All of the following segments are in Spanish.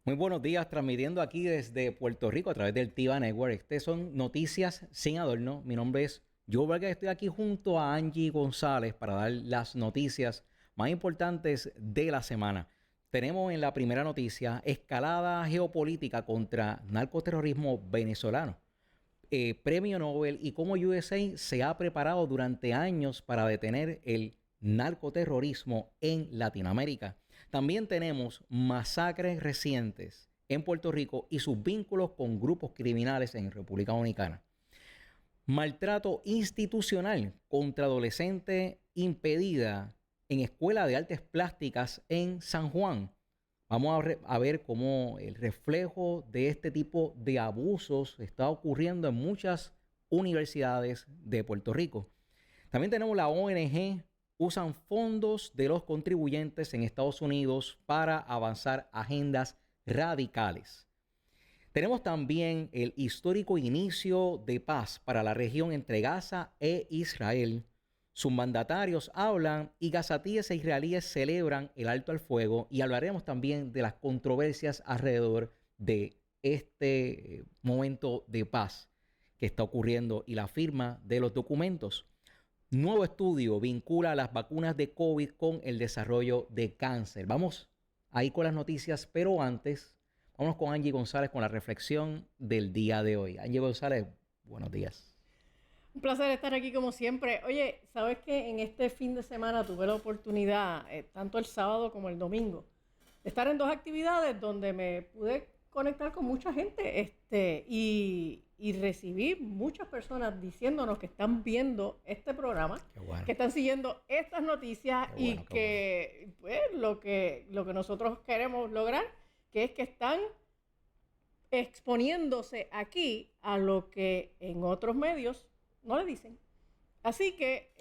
Muy buenos días, transmitiendo aquí desde Puerto Rico a través del TIVA Network. Estas son Noticias Sin Adorno. Mi nombre es Joe Vargas. Estoy aquí junto a Angie González para dar las noticias más importantes de la semana. Tenemos en la primera noticia escalada geopolítica contra narcoterrorismo venezolano. Premio Nobel y cómo USA se ha preparado durante años para detener el narcoterrorismo en Latinoamérica. También tenemos masacres recientes en Puerto Rico y sus vínculos con grupos criminales en República Dominicana. Maltrato institucional contra adolescente impedida en Escuela de Artes Plásticas en San Juan. Vamos a ver cómo el reflejo de este tipo de abusos está ocurriendo en muchas universidades de Puerto Rico. También tenemos la ONG, usan fondos de los contribuyentes en Estados Unidos para avanzar agendas radicales. Tenemos también el histórico inicio de paz para la región entre Gaza e Israel. Sus mandatarios hablan y gazatíes e israelíes celebran el alto al fuego, y hablaremos también de las controversias alrededor de este momento de paz que está ocurriendo y la firma de los documentos. Nuevo estudio vincula las vacunas de COVID con el desarrollo de cáncer. Vamos ahí con las noticias, pero antes vamos con Angie González con la reflexión del día de hoy. Angie González, buenos días. Un placer estar aquí como siempre. Oye, ¿sabes qué? En este fin de semana tuve la oportunidad, tanto el sábado como el domingo, de estar en dos actividades donde me pude conectar con mucha gente y recibí muchas personas diciéndonos que están viendo este programa, Bueno. que están siguiendo estas noticias Qué bueno, y que pues, lo que nosotros queremos lograr, que es que están exponiéndose aquí a lo que en otros medios no le dicen. Así que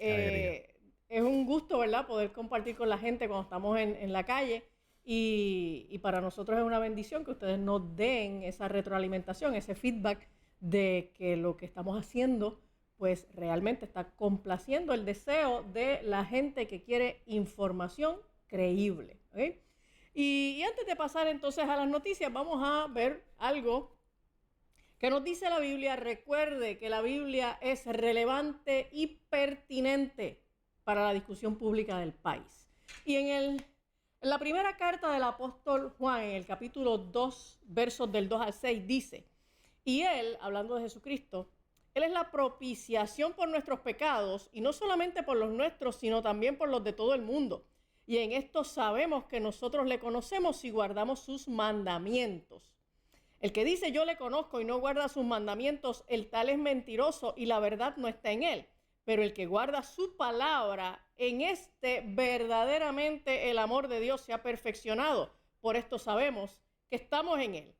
es un gusto, ¿verdad?, poder compartir con la gente cuando estamos en la calle y para nosotros es una bendición que ustedes nos den esa retroalimentación, ese feedback de que lo que estamos haciendo pues realmente está complaciendo el deseo de la gente que quiere información creíble. ¿Okay? Y antes de pasar entonces a las noticias, vamos a ver algo que nos dice la Biblia. Recuerde que la Biblia es relevante y pertinente para la discusión pública del país. Y en la primera carta del apóstol Juan, en el capítulo 2, versos del 2 al 6, dice: y él, hablando de Jesucristo, él es la propiciación por nuestros pecados, y no solamente por los nuestros, sino también por los de todo el mundo. Y en esto sabemos que nosotros le conocemos si guardamos sus mandamientos. El que dice yo le conozco y no guarda sus mandamientos, el tal es mentiroso y la verdad no está en él. Pero el que guarda su palabra, en este verdaderamente el amor de Dios se ha perfeccionado. Por esto sabemos que estamos en él.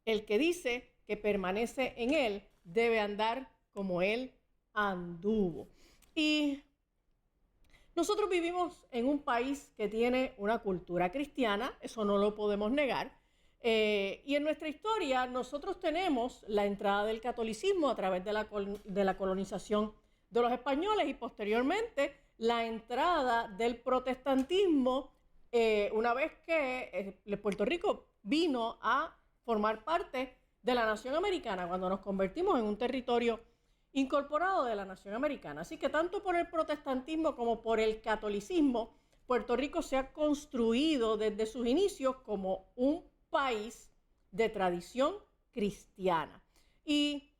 El que dice que permanece en él debe andar como él anduvo. Y nosotros vivimos en un país que tiene una cultura cristiana, eso no lo podemos negar. Y en nuestra historia nosotros tenemos la entrada del catolicismo a través de la colonización de los españoles y posteriormente la entrada del protestantismo una vez que Puerto Rico vino a formar parte de la nación americana, cuando nos convertimos en un territorio incorporado de la nación americana. Así que tanto por el protestantismo como por el catolicismo, Puerto Rico se ha construido desde sus inicios como un país de tradición cristiana. Y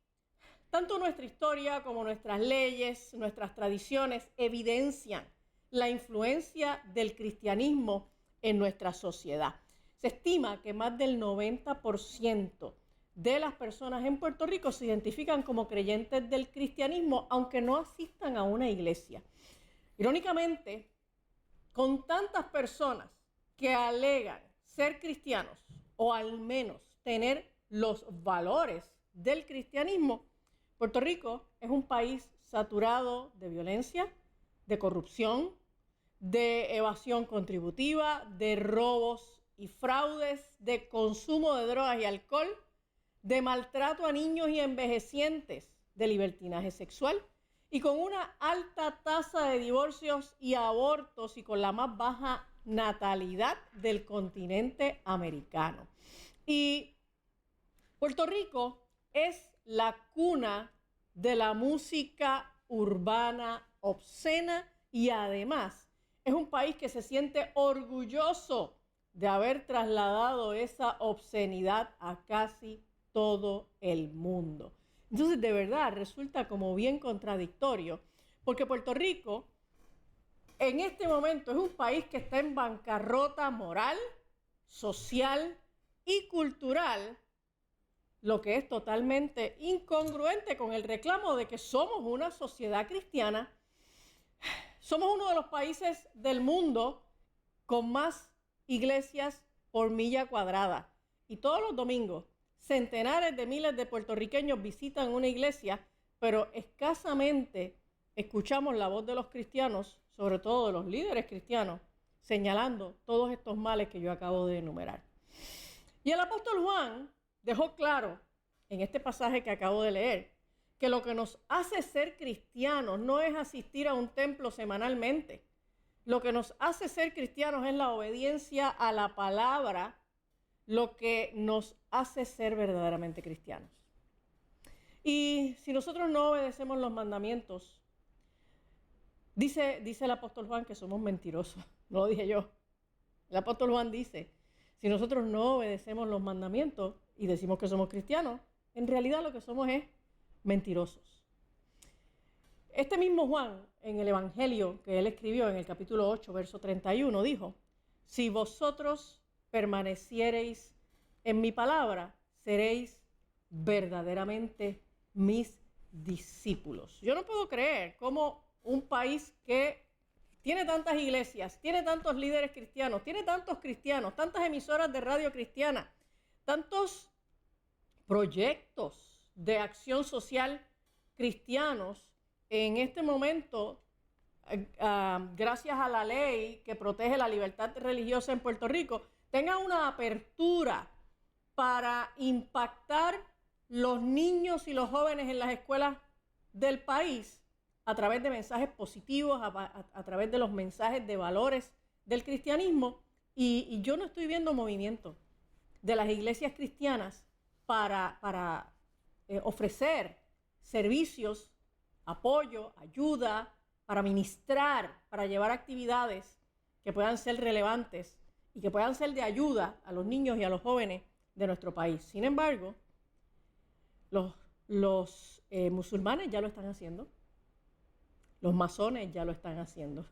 tanto nuestra historia como nuestras leyes, nuestras tradiciones evidencian la influencia del cristianismo en nuestra sociedad. Se estima que más del 90% de las personas en Puerto Rico se identifican como creyentes del cristianismo, aunque no asistan a una iglesia. Irónicamente, con tantas personas que alegan ser cristianos o al menos tener los valores del cristianismo, Puerto Rico es un país saturado de violencia, de corrupción, de evasión contributiva, de robos y fraudes, de consumo de drogas y alcohol, de maltrato a niños y envejecientes, de libertinaje sexual y con una alta tasa de divorcios y abortos y con la más baja natalidad del continente americano. Y Puerto Rico es la cuna de la música urbana obscena y además es un país que se siente orgulloso de haber trasladado esa obscenidad a casi todo el mundo. Entonces, de verdad, resulta como bien contradictorio, porque Puerto Rico en este momento es un país que está en bancarrota moral, social y cultural, lo que es totalmente incongruente con el reclamo de que somos una sociedad cristiana. Somos uno de los países del mundo con más iglesias por milla cuadrada. Y todos los domingos, centenares de miles de puertorriqueños visitan una iglesia, pero escasamente escuchamos la voz de los cristianos, sobre todo de los líderes cristianos, señalando todos estos males que yo acabo de enumerar. Y el apóstol Juan dejó claro en este pasaje que acabo de leer que lo que nos hace ser cristianos no es asistir a un templo semanalmente. Lo que nos hace ser cristianos es la obediencia a la palabra, lo que nos hace ser verdaderamente cristianos. Y si nosotros no obedecemos los mandamientos, dice el apóstol Juan que somos mentirosos. No lo dije yo. El apóstol Juan dice, si nosotros no obedecemos los mandamientos y decimos que somos cristianos, en realidad lo que somos es mentirosos. Este mismo Juan, en el Evangelio que él escribió en el capítulo 8, verso 31, dijo, si vosotros permaneciereis en mi palabra, seréis verdaderamente mis discípulos. Yo no puedo creer cómo un país que tiene tantas iglesias, tiene tantos líderes cristianos, tiene tantos cristianos, tantas emisoras de radio cristiana, tantos proyectos de acción social cristianos, en este momento, gracias a la ley que protege la libertad religiosa en Puerto Rico, tenga una apertura para impactar los niños y los jóvenes en las escuelas del país a través de mensajes positivos, a través de los mensajes de valores del cristianismo. Y yo no estoy viendo movimiento de las iglesias cristianas para ofrecer servicios, apoyo, ayuda, para ministrar, para llevar actividades que puedan ser relevantes y que puedan ser de ayuda a los niños y a los jóvenes de nuestro país. Sin embargo, los musulmanes ya lo están haciendo, los masones ya lo están haciendo.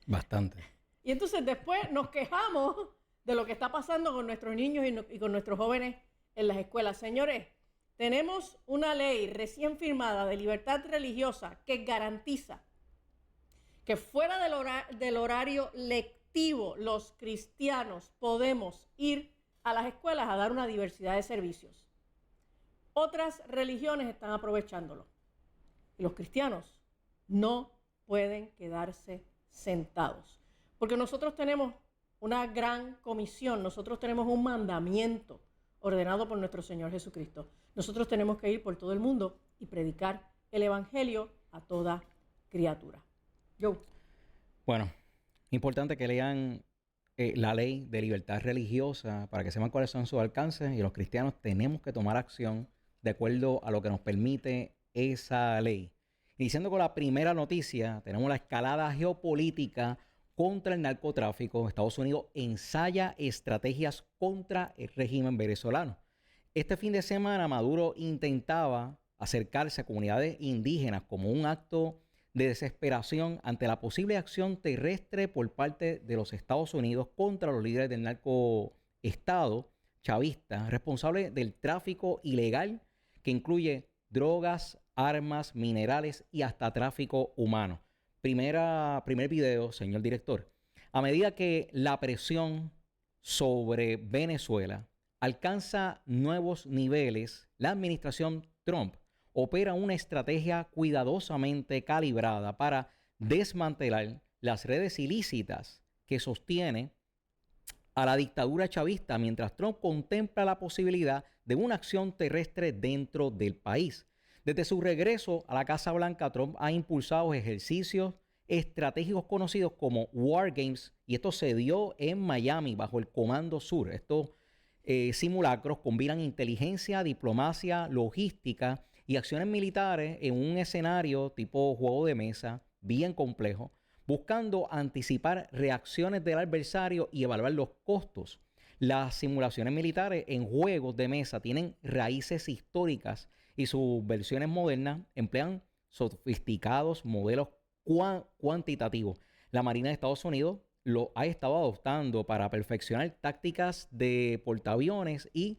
Bastante. Y entonces después nos quejamos de lo que está pasando con nuestros niños y con nuestros jóvenes en las escuelas. Señores, tenemos una ley recién firmada de libertad religiosa que garantiza que fuera del horario lectivo los cristianos podemos ir a las escuelas a dar una diversidad de servicios. Otras religiones están aprovechándolo. Y los cristianos no pueden quedarse sentados. Porque nosotros tenemos una gran comisión, nosotros tenemos un mandamiento ordenado por nuestro Señor Jesucristo. Nosotros tenemos que ir por todo el mundo y predicar el Evangelio a toda criatura. Bueno, importante que lean la ley de libertad religiosa para que sepan cuáles son sus alcances y los cristianos tenemos que tomar acción de acuerdo a lo que nos permite esa ley. Iniciando con la primera noticia, tenemos la escalada geopolítica contra el narcotráfico. Estados Unidos ensaya estrategias contra el régimen venezolano. Este fin de semana Maduro intentaba acercarse a comunidades indígenas como un acto de desesperación ante la posible acción terrestre por parte de los Estados Unidos contra los líderes del narcoestado chavista, responsable del tráfico ilegal que incluye drogas, armas, minerales y hasta tráfico humano. Primer video, señor director. A medida que la presión sobre Venezuela alcanza nuevos niveles, la administración Trump opera una estrategia cuidadosamente calibrada para desmantelar las redes ilícitas que sostiene a la dictadura chavista, mientras Trump contempla la posibilidad de una acción terrestre dentro del país. Desde su regreso a la Casa Blanca, Trump ha impulsado ejercicios estratégicos conocidos como War Games, y esto se dio en Miami bajo el Comando Sur. Estos simulacros combinan inteligencia, diplomacia, logística y acciones militares en un escenario tipo juego de mesa bien complejo, buscando anticipar reacciones del adversario y evaluar los costos. Las simulaciones militares en juegos de mesa tienen raíces históricas y sus versiones modernas emplean sofisticados modelos cuantitativos. La Marina de Estados Unidos lo ha estado adoptando para perfeccionar tácticas de portaaviones y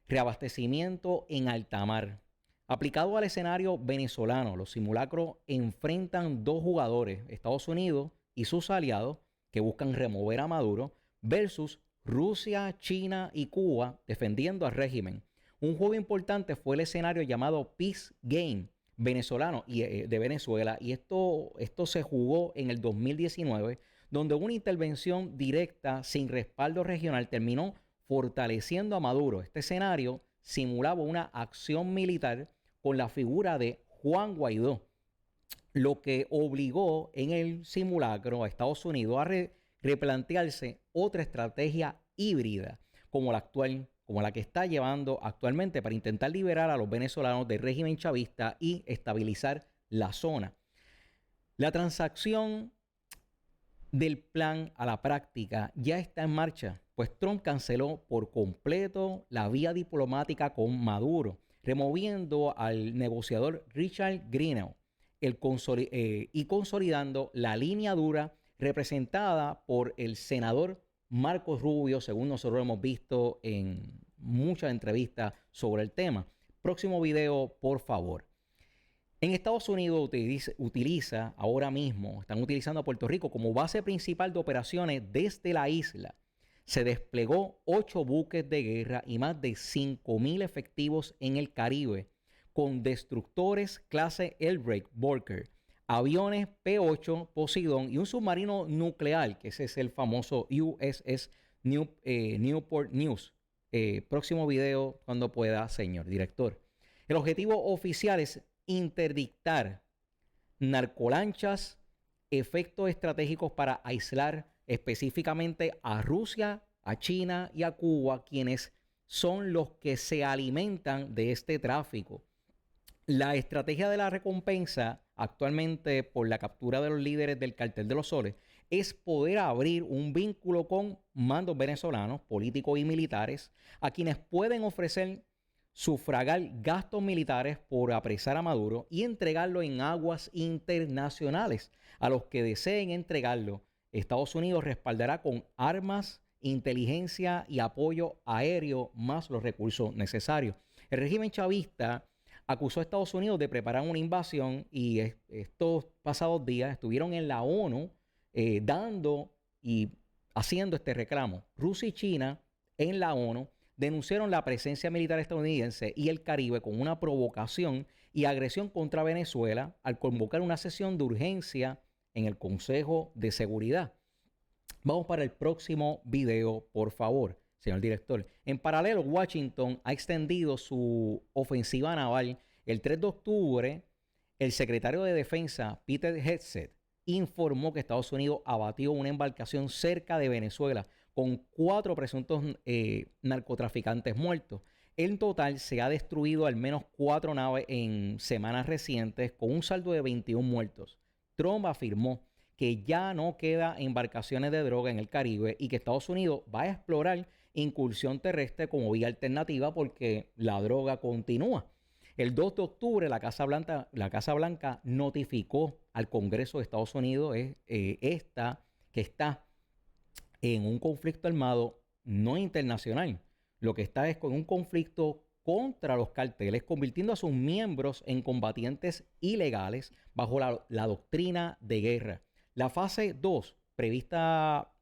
reabastecimiento en alta mar. Aplicado al escenario venezolano, los simulacros enfrentan dos jugadores, Estados Unidos y sus aliados, que buscan remover a Maduro, versus Rusia, China y Cuba defendiendo al régimen. Un juego importante fue el escenario llamado Peace Game venezolano y de Venezuela, y esto se jugó en el 2019, donde una intervención directa sin respaldo regional terminó fortaleciendo a Maduro. Este escenario simulaba una acción militar con la figura de Juan Guaidó, lo que obligó en el simulacro a Estados Unidos a replantearse otra estrategia híbrida como la que está llevando actualmente para intentar liberar a los venezolanos del régimen chavista y estabilizar la zona. La transacción del plan a la práctica ya está en marcha, pues Trump canceló por completo la vía diplomática con Maduro, removiendo al negociador Richard Grenell y consolidando la línea dura representada por el senador Marcos Rubio, según nosotros hemos visto en muchas entrevistas sobre el tema. Próximo video, por favor. En Estados Unidos utiliza ahora mismo, están utilizando a Puerto Rico como base principal de operaciones desde la isla. Se desplegó 8 buques de guerra y más de 5,000 efectivos en el Caribe, con destructores clase Elbrecht-Volker, aviones P-8 Poseidon y un submarino nuclear, que ese es el famoso USS Newport News. Próximo video cuando pueda, señor director. El objetivo oficial es interdictar narcolanchas, efectos estratégicos para aislar específicamente a Rusia, a China y a Cuba, quienes son los que se alimentan de este tráfico. La estrategia de la recompensa actualmente por la captura de los líderes del Cartel de los Soles es poder abrir un vínculo con mandos venezolanos, políticos y militares, a quienes pueden ofrecer sufragar gastos militares por apresar a Maduro y entregarlo en aguas internacionales. A los que deseen entregarlo, Estados Unidos respaldará con armas, inteligencia y apoyo aéreo, más los recursos necesarios. El régimen chavista acusó a Estados Unidos de preparar una invasión y estos pasados días estuvieron en la ONU dando y haciendo este reclamo. Rusia y China en la ONU denunciaron la presencia militar estadounidense y el Caribe con una provocación y agresión contra Venezuela al convocar una sesión de urgencia en el Consejo de Seguridad. Vamos para el próximo video, por favor, señor director. En paralelo, Washington ha extendido su ofensiva naval. El 3 de octubre, el secretario de Defensa, Peter Hegseth, informó que Estados Unidos abatió una embarcación cerca de Venezuela con 4 presuntos narcotraficantes muertos. En total, se ha destruido al menos 4 naves en semanas recientes, con un saldo de 21 muertos. Trump afirmó que ya no queda embarcaciones de droga en el Caribe y que Estados Unidos va a explorar incursión terrestre como vía alternativa porque la droga continúa. El 2 de octubre, la Casa Blanca notificó al Congreso de Estados Unidos que está en un conflicto armado no internacional. Lo que está es con un conflicto contra los carteles, convirtiendo a sus miembros en combatientes ilegales bajo la doctrina de guerra. La fase 2, prevista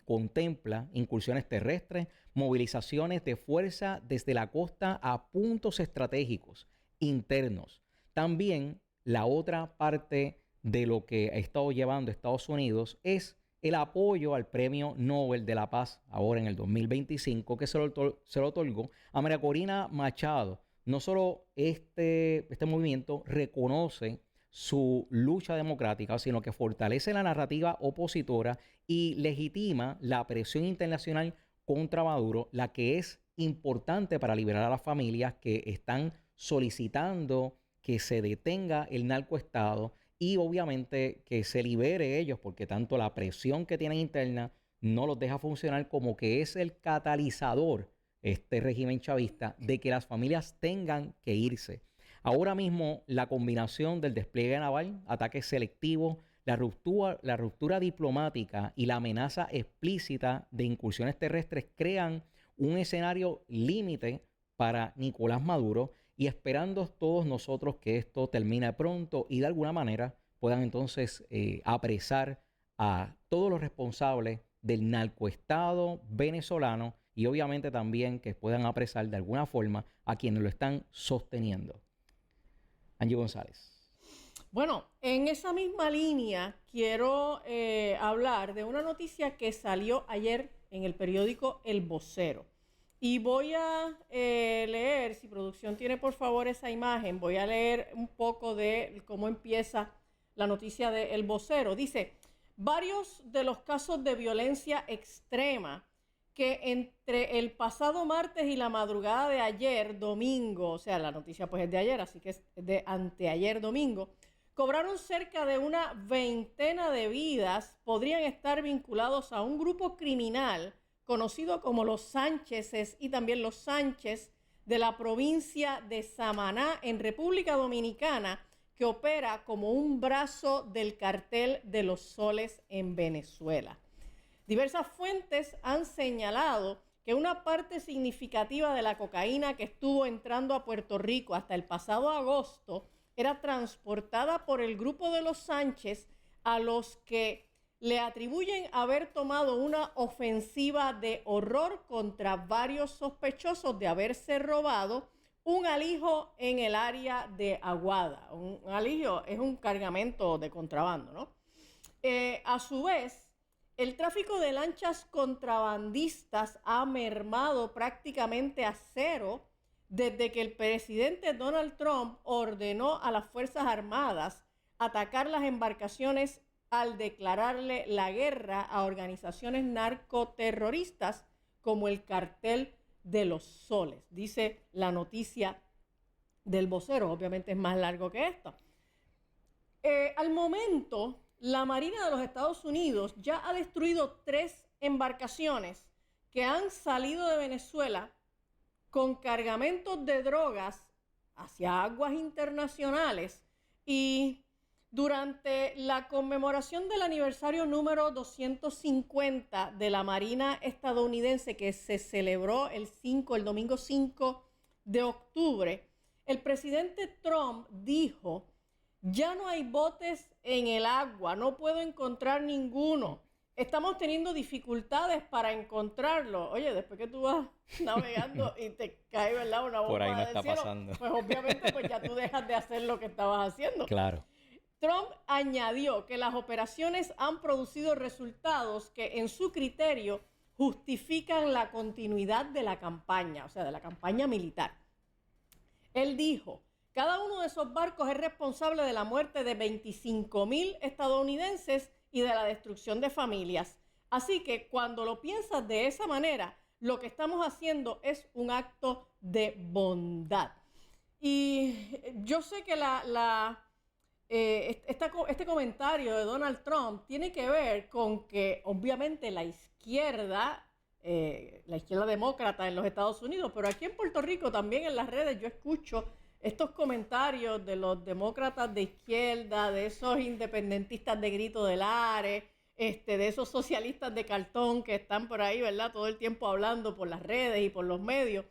contempla incursiones terrestres, movilizaciones de fuerza desde la costa a puntos estratégicos internos. También la otra parte de lo que ha estado llevando Estados Unidos es el apoyo al Premio Nobel de la Paz, ahora en el 2025, que se lo otorgó a María Corina Machado, no solo este movimiento reconoce su lucha democrática, sino que fortalece la narrativa opositora y legitima la presión internacional contra Maduro, la que es importante para liberar a las familias que están solicitando que se detenga el narcoestado y obviamente que se libere ellos, porque tanto la presión que tienen interna no los deja funcionar, como que es el catalizador, este régimen chavista, de que las familias tengan que irse. Ahora mismo, la combinación del despliegue naval, ataques selectivos, la ruptura diplomática y la amenaza explícita de incursiones terrestres crean un escenario límite para Nicolás Maduro, y esperando todos nosotros que esto termine pronto y de alguna manera puedan entonces apresar a todos los responsables del narcoestado venezolano, y obviamente también que puedan apresar de alguna forma a quienes lo están sosteniendo. Angie González. Bueno, en esa misma línea quiero hablar de una noticia que salió ayer en el periódico El Vocero. Y voy a leer, si producción tiene por favor esa imagen, voy a leer un poco de cómo empieza la noticia de El Vocero. Dice: varios de los casos de violencia extrema que entre el pasado martes y la madrugada de ayer domingo, o sea, la noticia pues es de ayer, así que es de anteayer domingo, cobraron cerca de una veintena de vidas, podrían estar vinculados a un grupo criminal conocido como los Sánchezes y también los Sánchez de la provincia de Samaná en República Dominicana, que opera como un brazo del cartel de los soles en Venezuela. Diversas fuentes han señalado que una parte significativa de la cocaína que estuvo entrando a Puerto Rico hasta el pasado agosto era transportada por el grupo de los Sánchez, a los que le atribuyen haber tomado una ofensiva de horror contra varios sospechosos de haberse robado un alijo en el área de Aguada. Un alijo es un cargamento de contrabando, ¿no? A su vez, el tráfico de lanchas contrabandistas ha mermado prácticamente a cero desde que el presidente Donald Trump ordenó a las Fuerzas Armadas atacar las embarcaciones al declararle la guerra a organizaciones narcoterroristas como el Cartel de los Soles. Dice la noticia del Vocero, obviamente es más largo que esto. Al momento, la Marina de los Estados Unidos ya ha destruido 3 embarcaciones que han salido de Venezuela con cargamentos de drogas hacia aguas internacionales, y durante la conmemoración del aniversario número 250 de la Marina estadounidense, que se celebró el domingo 5 de octubre, el presidente Trump dijo: ya no hay botes en el agua, no puedo encontrar ninguno. Estamos teniendo dificultades para encontrarlo. Oye, después que tú vas navegando y te cae, ¿verdad?, una bomba por ahí no del está cielo, pasando. pues obviamente pues ya tú dejas de hacer lo que estabas haciendo. Claro. Trump añadió que las operaciones han producido resultados que, en su criterio, justifican la continuidad de la campaña, o sea, de la campaña militar. Él dijo: cada uno de esos barcos es responsable de la muerte de 25,000 estadounidenses y de la destrucción de familias. Así que cuando lo piensas de esa manera, lo que estamos haciendo es un acto de bondad. Y yo sé que este comentario de Donald Trump tiene que ver con que obviamente la izquierda demócrata en los Estados Unidos, pero aquí en Puerto Rico también en las redes yo escucho estos comentarios de los demócratas de izquierda, de esos independentistas de grito de lares, de esos socialistas de cartón que están por ahí, ¿verdad?, todo el tiempo hablando por las redes y por los medios,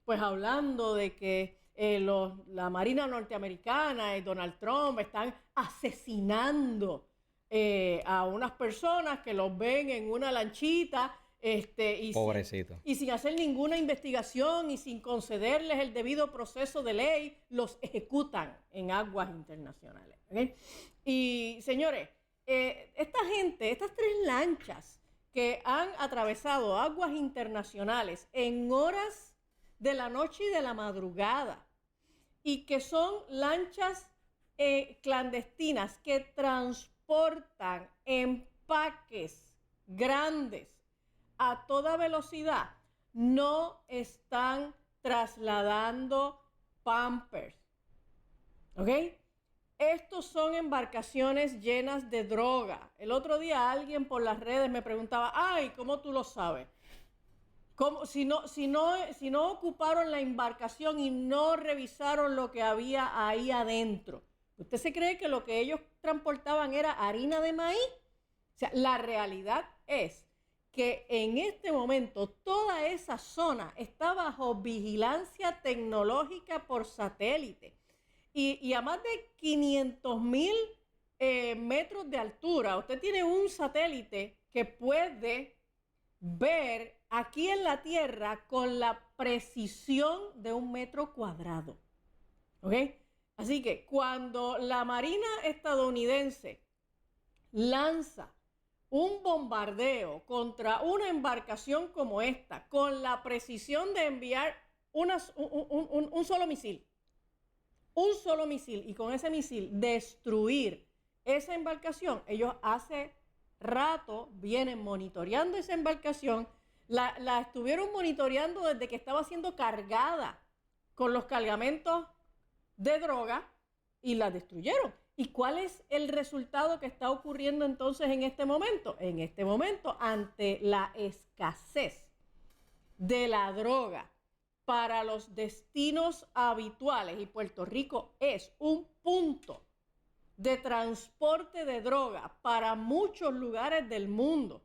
pues hablando de que la Marina norteamericana y Donald Trump están asesinando a unas personas que los ven en una lanchita, Pobrecito. y sin hacer ninguna investigación y sin concederles el debido proceso de ley, los ejecutan en aguas internacionales. ¿Okay? Y señores, esta gente, estas 3 lanchas que han atravesado aguas internacionales en horas de la noche y de la madrugada, y que son lanchas clandestinas que transportan empaques grandes a toda velocidad, no están trasladando Pampers. ¿Ok? Estos son embarcaciones llenas de droga. El otro día alguien por las redes me preguntaba, ay, ¿cómo tú lo sabes? ¿Cómo? Si no ocuparon la embarcación y no revisaron lo que había ahí adentro. ¿Usted se cree que lo que ellos transportaban era harina de maíz? O sea, la realidad es que en este momento toda esa zona está bajo vigilancia tecnológica por satélite. Y a más de 500,000 metros de altura, usted tiene un satélite que puede ver aquí en la Tierra con la precisión de 1 metro cuadrado. ¿Ok? Así que cuando la Marina estadounidense lanza un bombardeo contra una embarcación como esta, con la precisión de enviar un solo misil, y con ese misil destruir esa embarcación, ellos hace rato vienen monitoreando esa embarcación, la estuvieron monitoreando desde que estaba siendo cargada con los cargamentos de droga y la destruyeron. ¿Y cuál es el resultado que está ocurriendo entonces en este momento? En este momento, ante la escasez de la droga para los destinos habituales, y Puerto Rico es un punto de transporte de droga para muchos lugares del mundo,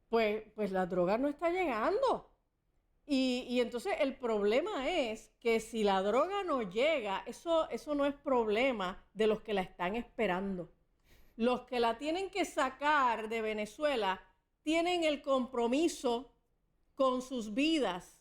pues la droga no está llegando. Y entonces el problema es que si la droga no llega, eso no es problema de los que la están esperando. Los que la tienen que sacar de Venezuela tienen el compromiso con sus vidas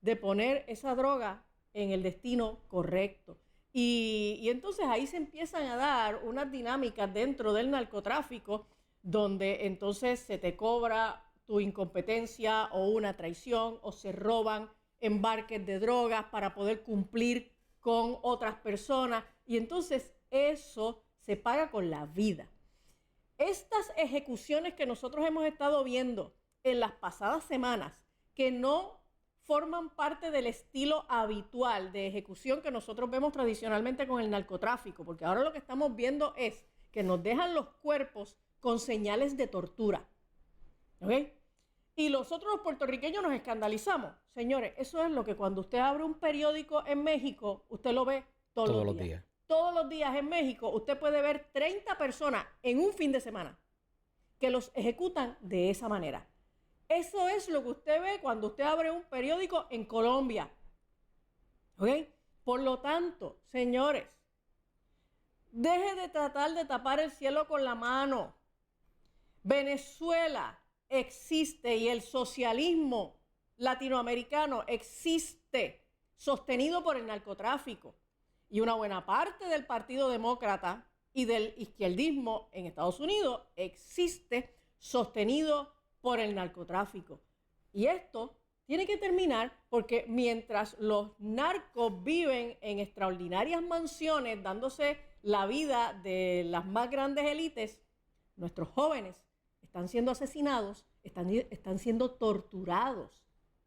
de poner esa droga en el destino correcto. Y entonces ahí se empiezan a dar unas dinámicas dentro del narcotráfico donde entonces se te cobra tu incompetencia o una traición o se roban embarques de drogas para poder cumplir con otras personas y entonces eso se paga con la vida. Estas ejecuciones que nosotros hemos estado viendo en las pasadas semanas, que no forman parte del estilo habitual de ejecución que nosotros vemos tradicionalmente con el narcotráfico, porque ahora lo que estamos viendo es que nos dejan los cuerpos con señales de tortura. ¿Ok? Y nosotros los puertorriqueños nos escandalizamos. Señores, eso es lo que cuando usted abre un periódico en México, usted lo ve todos los días. Todos los días en México usted puede ver 30 personas en un fin de semana que los ejecutan de esa manera. Eso es lo que usted ve cuando usted abre un periódico en Colombia. ¿Ok? Por lo tanto, señores, deje de tratar de tapar el cielo con la mano. Venezuela existe y el socialismo latinoamericano existe sostenido por el narcotráfico. Y una buena parte del Partido Demócrata y del izquierdismo en Estados Unidos existe sostenido por el narcotráfico. Y esto tiene que terminar porque mientras los narcos viven en extraordinarias mansiones dándose la vida de las más grandes élites, nuestros jóvenes están siendo asesinados, están siendo torturados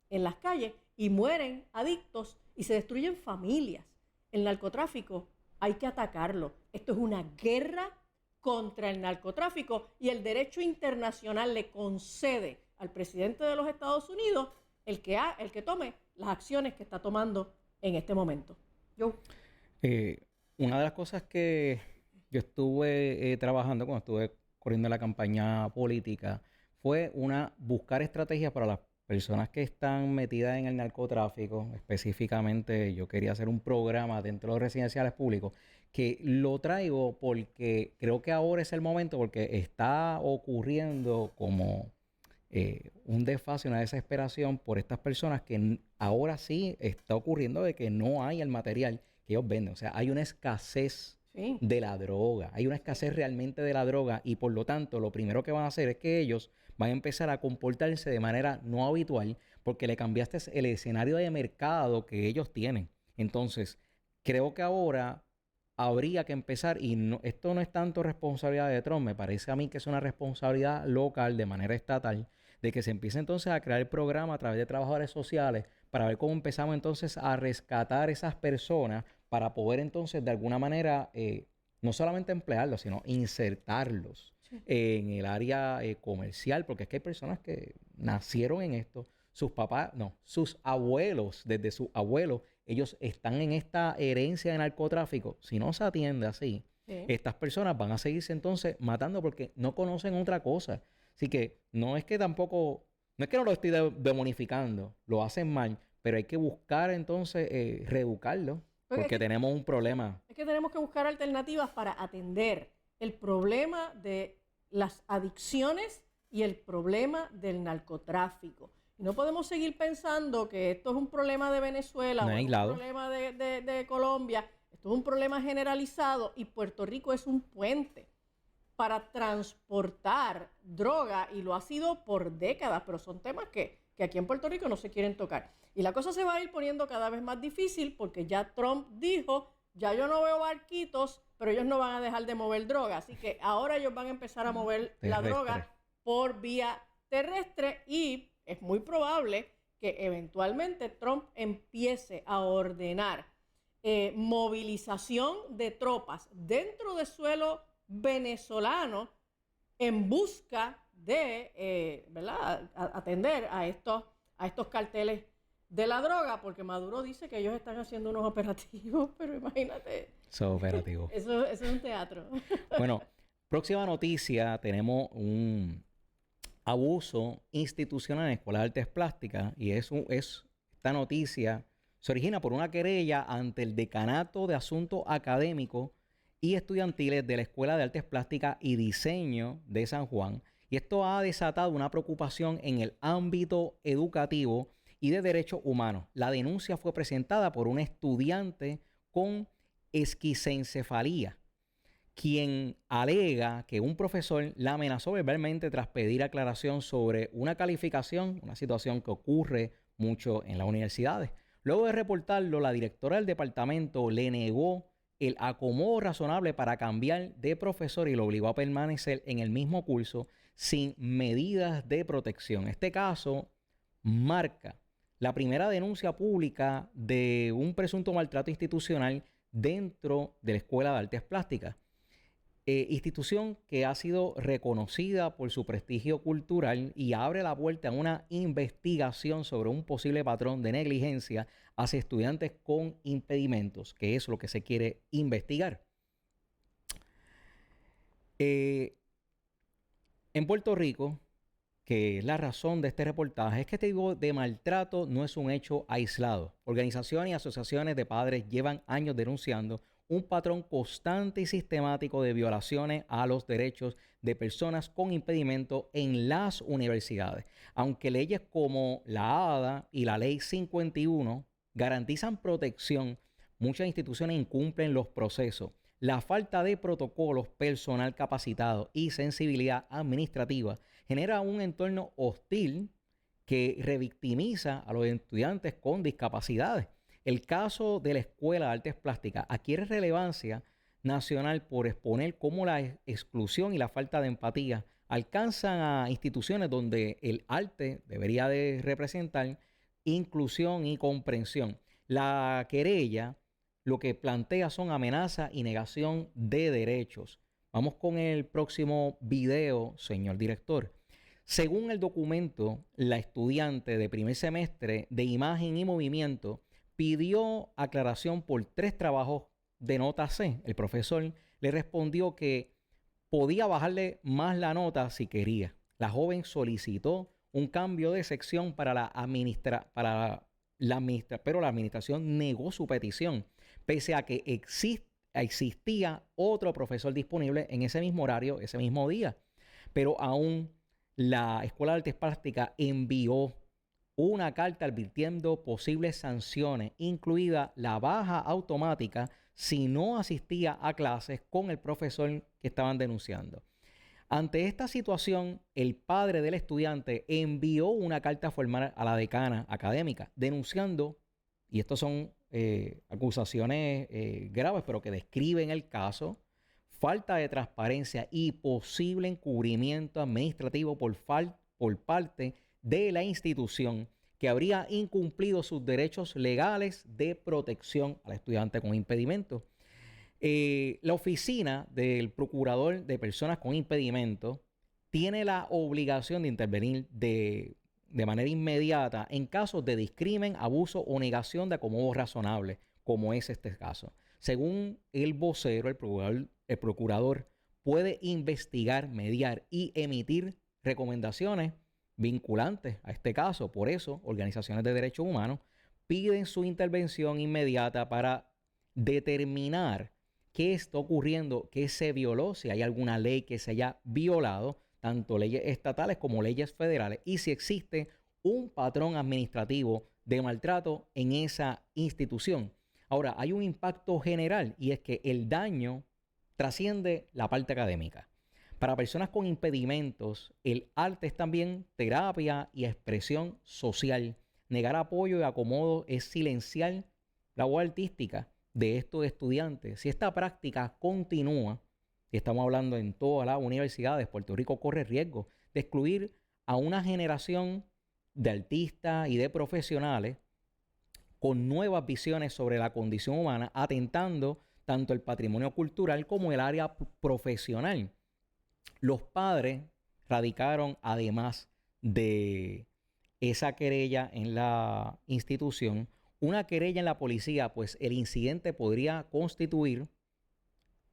en las calles y mueren adictos y se destruyen familias. El narcotráfico hay que atacarlo. Esto es una guerra contra el narcotráfico y el derecho internacional le concede al presidente de los Estados Unidos el que tome las acciones que está tomando en este momento. Una de las cosas que yo estuve trabajando cuando estuve corriendo la campaña política fue buscar estrategias para las personas que están metidas en el narcotráfico. Específicamente, yo quería hacer un programa dentro de los residenciales públicos que lo traigo porque creo que ahora es el momento, porque está ocurriendo como un desfase, una desesperación por estas personas que ahora sí está ocurriendo de que no hay el material que ellos venden. O sea, hay una escasez de la droga. Hay una escasez realmente de la droga y por lo tanto lo primero que van a hacer es que ellos van a empezar a comportarse de manera no habitual porque le cambiaste el escenario de mercado que ellos tienen. Entonces, Creo que ahora habría que empezar, y esto no es tanto responsabilidad de Trump, me parece a mí que es una responsabilidad local de manera estatal, de que se empiece entonces a crear el programa a través de trabajadores sociales para ver cómo empezamos entonces a rescatar esas personas para poder entonces de alguna manera no solamente emplearlos, sino insertarlos Sí. en el área comercial, porque es que hay personas que nacieron en esto, sus papás, no, sus abuelos, desde sus abuelos, ellos están en esta herencia de narcotráfico. Si no se atiende así, Sí. estas personas van a seguirse entonces matando porque no conocen otra cosa. Así que no es que tampoco, no es que no lo estoy demonificando, lo hacen mal, pero hay que buscar entonces reeducarlo Porque porque tenemos un problema. es que tenemos que buscar alternativas para atender el problema de las adicciones y el problema del narcotráfico. Y no podemos seguir pensando que esto es un problema de Venezuela No o es es un aislado. problema de Colombia. Esto es un problema generalizado y Puerto Rico es un puente para transportar droga y lo ha sido por décadas, pero son temas que aquí en Puerto Rico no se quieren tocar. Y la cosa se va a ir poniendo cada vez más difícil porque ya Trump dijo, ya yo no veo barquitos, pero ellos no van a dejar de mover droga. Así que ahora ellos van a empezar a mover la Terrestre. droga por vía terrestre y es muy probable que eventualmente Trump empiece a ordenar movilización de tropas dentro del suelo venezolano en busca de ¿verdad? Atender a estos carteles de la droga, porque Maduro dice que ellos están haciendo unos operativos, pero imagínate, Eso es operativo. eso es un teatro. Bueno, próxima noticia, tenemos un abuso institucional en la Escuela de Artes Plásticas y esta noticia se origina por una querella ante el Decanato de Asuntos Académicos y Estudiantiles de la Escuela de Artes Plásticas y Diseño de San Juan. Y esto ha desatado una preocupación en el ámbito educativo y de derechos humanos. La denuncia fue presentada por un estudiante con esquizencefalía, quien alega que un profesor la amenazó verbalmente tras pedir aclaración sobre una calificación, una situación que ocurre mucho en las universidades. Luego de reportarlo, la directora del departamento le negó el acomodo razonable para cambiar de profesor y lo obligó a permanecer en el mismo curso sin medidas de protección. Este caso marca la primera denuncia pública de un presunto maltrato institucional dentro de la Escuela de Artes Plásticas. Institución que ha sido reconocida por su prestigio cultural y abre la puerta a una investigación sobre un posible patrón de negligencia hacia estudiantes con impedimentos, que es lo que se quiere investigar. En Puerto Rico, que es la razón de este reportaje, es que este tipo de maltrato no es un hecho aislado. Organizaciones y asociaciones de padres llevan años denunciando un patrón constante y sistemático de violaciones a los derechos de personas con impedimento en las universidades. Aunque leyes como la ADA y la Ley 51 garantizan protección, muchas instituciones incumplen los procesos. La falta de protocolos, personal capacitado y sensibilidad administrativa genera un entorno hostil que revictimiza a los estudiantes con discapacidades. El caso de la Escuela de Artes Plásticas adquiere relevancia nacional por exponer cómo la exclusión y la falta de empatía alcanzan a instituciones donde el arte debería de representar inclusión y comprensión. La querella lo que plantea son amenazas y negación de derechos. Vamos con el próximo video, señor director. Según el documento, la estudiante de primer semestre de imagen y movimiento pidió aclaración por 3 trabajos de nota C. El profesor le respondió que podía bajarle más la nota si quería. La joven solicitó un cambio de sección pero la administración negó su petición, pese a que existía otro profesor disponible en ese mismo horario, ese mismo día. Pero aún la Escuela de Artes Plásticas envió una carta advirtiendo posibles sanciones, incluida la baja automática si no asistía a clases con el profesor que estaban denunciando. Ante esta situación, el padre del estudiante envió una carta formal a la decana académica denunciando, y estos son acusaciones graves, pero que describen el caso, falta de transparencia y posible encubrimiento administrativo por parte de la institución que habría incumplido sus derechos legales de protección al estudiante con impedimento. La oficina del procurador de personas con impedimento tiene la obligación de intervenir de manera inmediata en casos de discrimen, abuso o negación de acomodo razonable, como es este caso. Según el vocero, el procurador puede investigar, mediar y emitir recomendaciones vinculantes a este caso. Por eso, organizaciones de derechos humanos piden su intervención inmediata para determinar qué está ocurriendo, qué se violó, si hay alguna ley que se haya violado, tanto leyes estatales como leyes federales, y si existe un patrón administrativo de maltrato en esa institución. Ahora, hay un impacto general y es que el daño trasciende la parte académica. Para personas con impedimentos, el arte es también terapia y expresión social. Negar apoyo y acomodo es silenciar la voz artística de estos estudiantes. Si esta práctica continúa, y estamos hablando en todas las universidades, Puerto Rico corre riesgo de excluir a una generación de artistas y de profesionales con nuevas visiones sobre la condición humana, atentando tanto el patrimonio cultural como el área profesional. Los padres radicaron, además de esa querella en la institución, una querella en la policía, pues el incidente podría constituir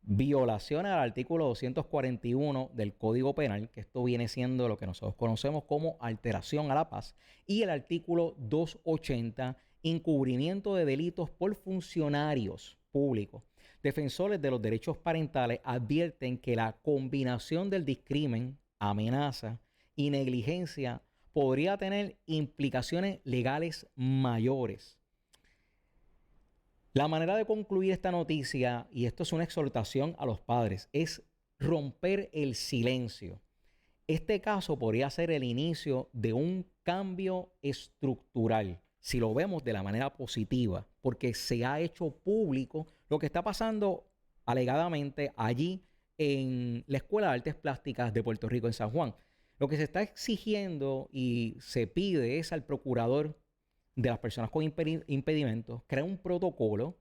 violación al artículo 241 del Código Penal, que esto viene siendo lo que nosotros conocemos como alteración a la paz, y el artículo 280, encubrimiento de delitos por funcionarios públicos. Defensores de los derechos parentales advierten que la combinación del discrimen, amenaza y negligencia podría tener implicaciones legales mayores. La manera de concluir esta noticia, y esto es una exhortación a los padres, es romper el silencio. Este caso podría ser el inicio de un cambio estructural, si lo vemos de la manera positiva, porque se ha hecho público lo que está pasando alegadamente allí en la Escuela de Artes Plásticas de Puerto Rico en San Juan. Lo que se está exigiendo y se pide es al procurador de las personas con impedimentos crear un protocolo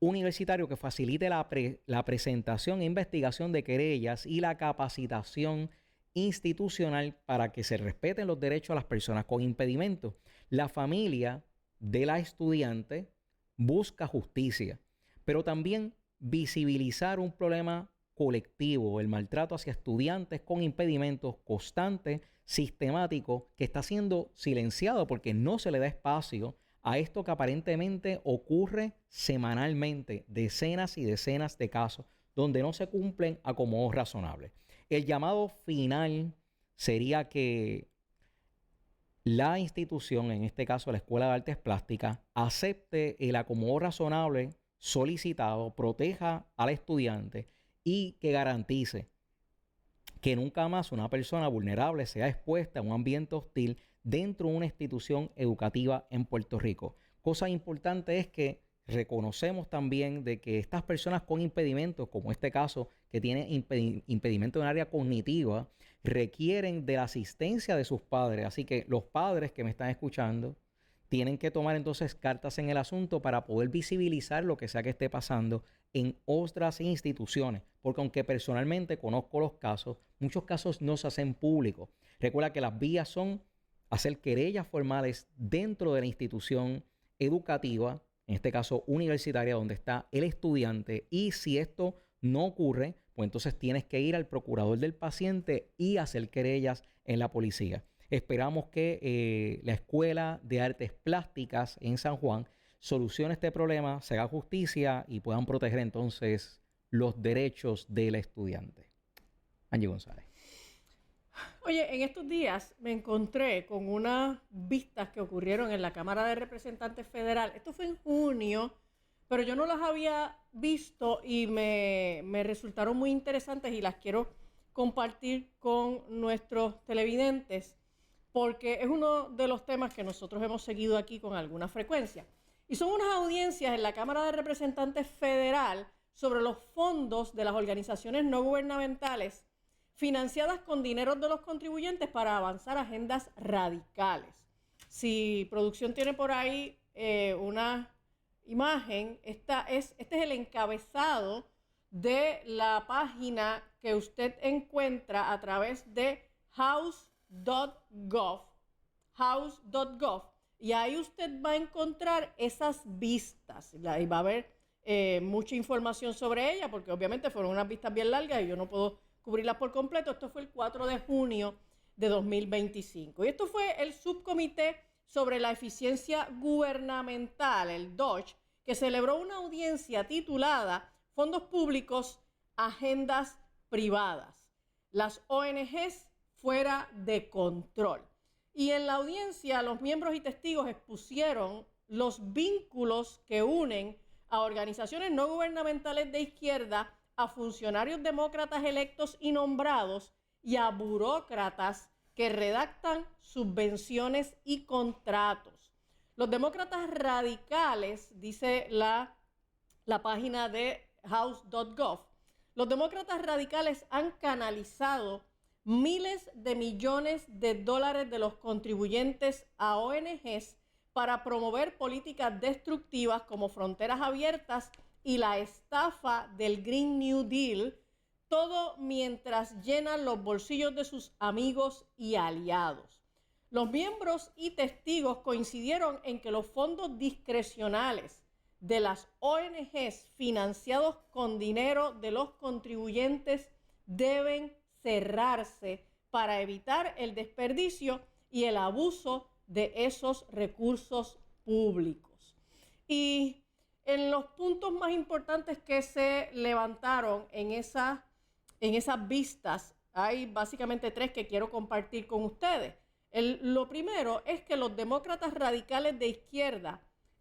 universitario que facilite la presentación e investigación de querellas y la capacitación institucional para que se respeten los derechos a las personas con impedimentos. La familia de la estudiante busca justicia, pero también visibilizar un problema colectivo, el maltrato hacia estudiantes con impedimentos constante, sistemático, que está siendo silenciado porque no se le da espacio a esto que aparentemente ocurre semanalmente, decenas y decenas de casos donde no se cumplen acomodos razonables. El llamado final sería que la institución, en este caso la Escuela de Artes Plásticas, acepte el acomodo razonable solicitado, proteja al estudiante y que garantice que nunca más una persona vulnerable sea expuesta a un ambiente hostil dentro de una institución educativa en Puerto Rico. Cosa importante es que reconocemos también de que estas personas con impedimentos, como este caso que tiene impedimento en área cognitiva, requieren de la asistencia de sus padres. Así que los padres que me están escuchando tienen que tomar entonces cartas en el asunto para poder visibilizar lo que sea que esté pasando en otras instituciones, porque aunque personalmente conozco los casos, muchos casos no se hacen públicos. Recuerda que las vías son hacer querellas formales dentro de la institución educativa, en este caso universitaria, donde está el estudiante, y si esto no ocurre, pues entonces tienes que ir al procurador del paciente y hacer querellas en la policía. Esperamos que la Escuela de Artes Plásticas en San Juan solucione este problema, se haga justicia y puedan proteger entonces los derechos del estudiante. Angie González. Oye, en estos días me encontré con unas vistas que ocurrieron en la Cámara de Representantes Federal. Esto fue en junio, pero yo no las había visto y me resultaron muy interesantes y las quiero compartir con nuestros televidentes porque es uno de los temas que nosotros hemos seguido aquí con alguna frecuencia. Y son unas audiencias en la Cámara de Representantes Federal sobre los fondos de las organizaciones no gubernamentales financiadas con dineros de los contribuyentes para avanzar agendas radicales. Si producción tiene por ahí una imagen, este es el encabezado de la página que usted encuentra a través de house.gov, y ahí usted va a encontrar esas vistas, y va a haber mucha información sobre ella, porque obviamente fueron unas vistas bien largas y yo no puedo cubrirlas por completo. Esto fue el 4 de junio de 2025. Y esto fue el subcomité sobre la eficiencia gubernamental, el DOGE, que celebró una audiencia titulada Fondos Públicos, Agendas Privadas, las ONGs fuera de control. Y en la audiencia los miembros y testigos expusieron los vínculos que unen a organizaciones no gubernamentales de izquierda, a funcionarios demócratas electos y nombrados y a burócratas que redactan subvenciones y contratos. Los demócratas radicales, dice la página de house.gov, los demócratas radicales han canalizado miles de millones de dólares de los contribuyentes a ONGs para promover políticas destructivas como fronteras abiertas y la estafa del Green New Deal, todo mientras llenan los bolsillos de sus amigos y aliados. Los miembros y testigos coincidieron en que los fondos discrecionales de las ONGs financiados con dinero de los contribuyentes deben cerrarse para evitar el desperdicio y el abuso de esos recursos públicos. Y en los puntos más importantes que se levantaron en esas vistas, hay básicamente 3 que quiero compartir con ustedes. Lo primero es que los demócratas radicales de izquierda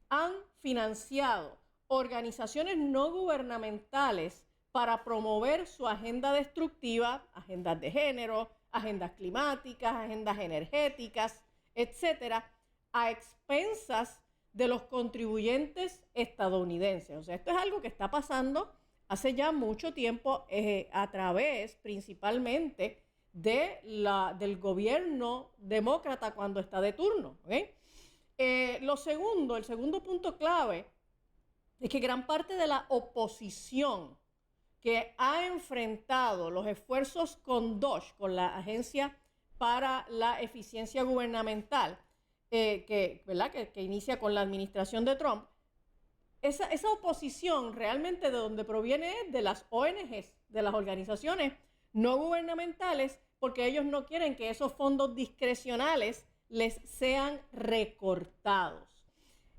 han financiado organizaciones no gubernamentales para promover su agenda destructiva, agendas de género, agendas climáticas, agendas energéticas, etcétera, a expensas de los contribuyentes estadounidenses. O sea, esto es algo que está pasando hace ya mucho tiempo a través principalmente del gobierno demócrata cuando está de turno. ¿Okay? El segundo punto clave es que gran parte de la oposición que ha enfrentado los esfuerzos con DOGE, con la Agencia para la Eficiencia Gubernamental, que inicia con la administración de Trump, esa oposición realmente de donde proviene es de las ONGs, de las organizaciones no gubernamentales, porque ellos no quieren que esos fondos discrecionales les sean recortados.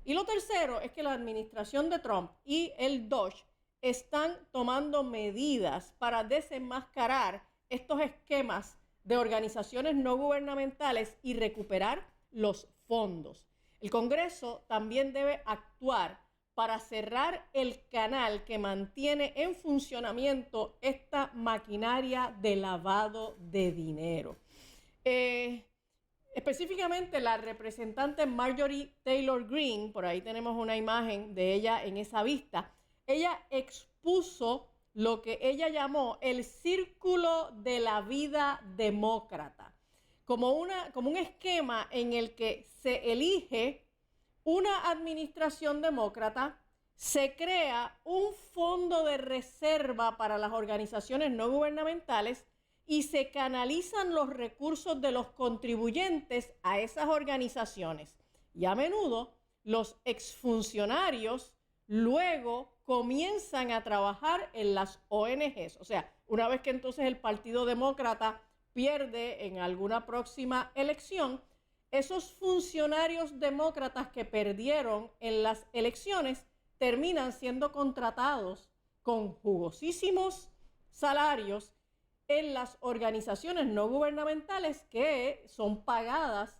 Y lo tercero es que la administración de Trump y el DOGE están tomando medidas para desenmascarar estos esquemas de organizaciones no gubernamentales y recuperar los fondos. El Congreso también debe actuar para cerrar el canal que mantiene en funcionamiento esta maquinaria de lavado de dinero. Específicamente la representante Marjorie Taylor Greene, por ahí tenemos una imagen de ella en esa vista, ella expuso lo que ella llamó el círculo de la vida demócrata, como un esquema en el que se elige una administración demócrata, se crea un fondo de reserva para las organizaciones no gubernamentales y se canalizan los recursos de los contribuyentes a esas organizaciones. Y a menudo los exfuncionarios luego comienzan a trabajar en las ONGs. O sea, una vez que entonces el Partido Demócrata pierde en alguna próxima elección, esos funcionarios demócratas que perdieron en las elecciones terminan siendo contratados con jugosísimos salarios en las organizaciones no gubernamentales que son pagadas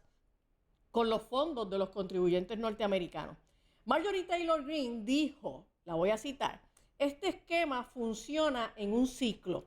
con los fondos de los contribuyentes norteamericanos. Marjorie Taylor Greene dijo, la voy a citar, este esquema funciona en un ciclo.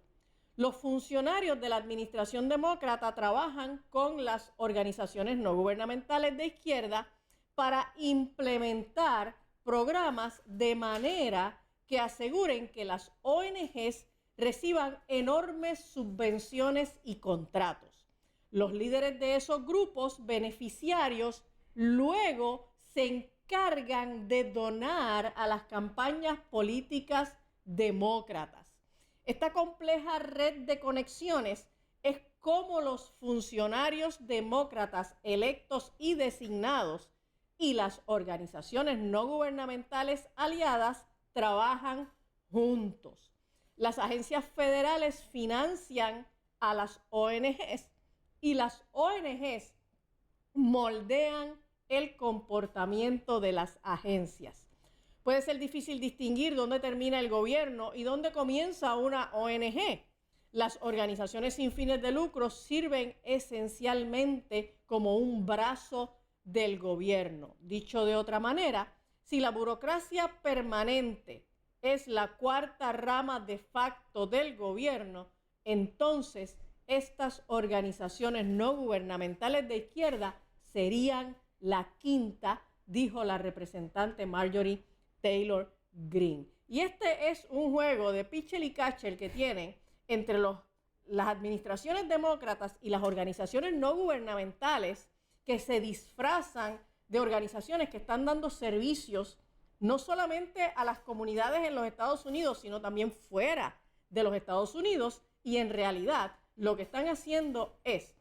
Los funcionarios de la administración demócrata trabajan con las organizaciones no gubernamentales de izquierda para implementar programas de manera que aseguren que las ONGs reciban enormes subvenciones y contratos. Los líderes de esos grupos beneficiarios luego se encargan de donar a las campañas políticas demócratas. Esta compleja red de conexiones es cómo los funcionarios demócratas electos y designados y las organizaciones no gubernamentales aliadas trabajan juntos. Las agencias federales financian a las ONGs y las ONGs moldean el comportamiento de las agencias. Puede ser difícil distinguir dónde termina el gobierno y dónde comienza una ONG. Las organizaciones sin fines de lucro sirven esencialmente como un brazo del gobierno. Dicho de otra manera, si la burocracia permanente es la cuarta rama de facto del gobierno, entonces estas organizaciones no gubernamentales de izquierda serían la quinta, dijo la representante Marjorie Taylor Greene. Y este es un juego de pitcher y catcher que tienen entre las administraciones demócratas y las organizaciones no gubernamentales que se disfrazan de organizaciones que están dando servicios no solamente a las comunidades en los Estados Unidos, sino también fuera de los Estados Unidos, y en realidad lo que están haciendo es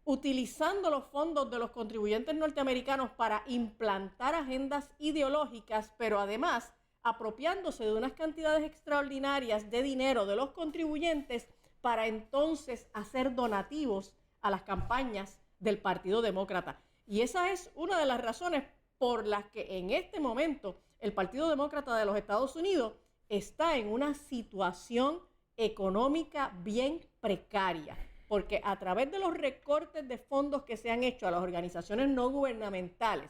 utilizando los fondos de los contribuyentes norteamericanos para implantar agendas ideológicas, pero además apropiándose de unas cantidades extraordinarias de dinero de los contribuyentes para entonces hacer donativos a las campañas del Partido Demócrata. Y esa es una de las razones por las que en este momento el Partido Demócrata de los Estados Unidos está en una situación económica bien precaria, porque a través de los recortes de fondos que se han hecho a las organizaciones no gubernamentales,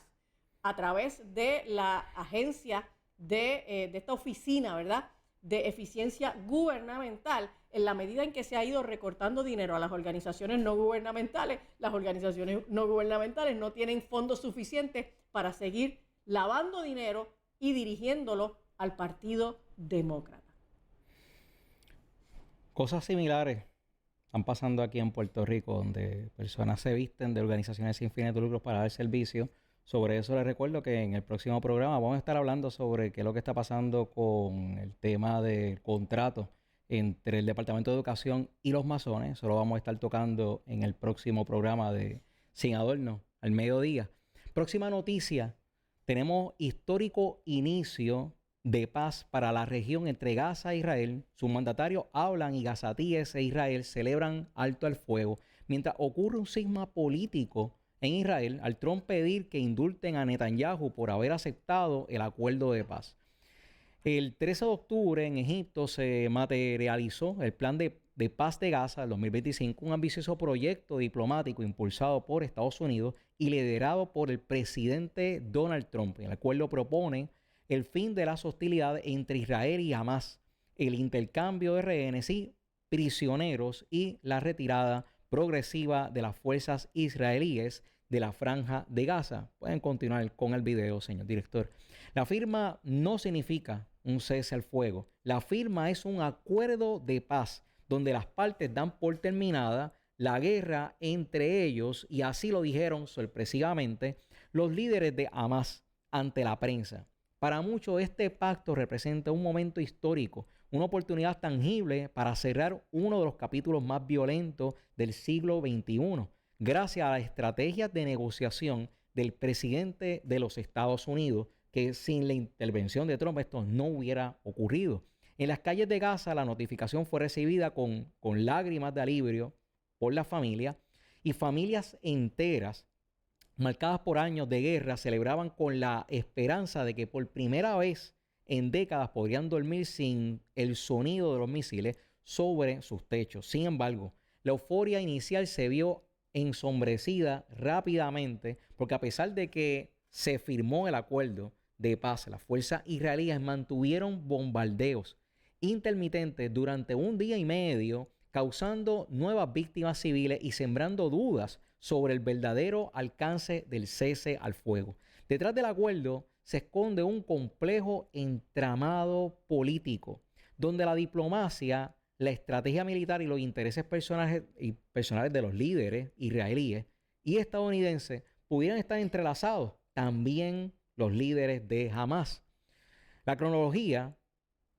a través de la agencia de esta oficina, ¿verdad?, de eficiencia gubernamental, en la medida en que se ha ido recortando dinero a las organizaciones no gubernamentales, las organizaciones no gubernamentales no tienen fondos suficientes para seguir lavando dinero y dirigiéndolo al Partido Demócrata. Cosas similares están pasando aquí en Puerto Rico, donde personas se visten de organizaciones sin fines de lucro para dar servicio. Sobre eso les recuerdo que en el próximo programa vamos a estar hablando sobre qué es lo que está pasando con el tema del contrato entre el Departamento de Educación y los masones. Eso lo vamos a estar tocando en el próximo programa de Sin Adorno, al mediodía. Próxima noticia, tenemos histórico inicio de paz para la región entre Gaza e Israel. Sus mandatarios hablan y gazatíes e Israel celebran alto al fuego. Mientras ocurre un cisma político en Israel, al Trump pedir que indulten a Netanyahu por haber aceptado el acuerdo de paz. El 13 de octubre en Egipto se materializó el plan de paz de Gaza del 2025, un ambicioso proyecto diplomático impulsado por Estados Unidos y liderado por el presidente Donald Trump. El acuerdo propone el fin de las hostilidades entre Israel y Hamás, el intercambio de rehenes y prisioneros y la retirada progresiva de las fuerzas israelíes de la Franja de Gaza. Pueden continuar con el video, señor director. La firma no significa un cese al fuego. La firma es un acuerdo de paz donde las partes dan por terminada la guerra entre ellos, y así lo dijeron sorpresivamente los líderes de Hamás ante la prensa. Para muchos este pacto representa un momento histórico, una oportunidad tangible para cerrar uno de los capítulos más violentos del siglo XXI, gracias a las estrategias de negociación del presidente de los Estados Unidos, que sin la intervención de Trump esto no hubiera ocurrido. En las calles de Gaza la notificación fue recibida con lágrimas de alivio por la familia, y familias enteras marcadas por años de guerra celebraban con la esperanza de que por primera vez en décadas podrían dormir sin el sonido de los misiles sobre sus techos. Sin embargo, la euforia inicial se vio ensombrecida rápidamente, porque a pesar de que se firmó el acuerdo de paz, las fuerzas israelíes mantuvieron bombardeos intermitentes durante un día y medio, causando nuevas víctimas civiles y sembrando dudas sobre el verdadero alcance del cese al fuego. Detrás del acuerdo se esconde un complejo entramado político, donde la diplomacia, la estrategia militar y los intereses personales de los líderes israelíes y estadounidenses pudieran estar entrelazados. También los líderes de Hamas. La cronología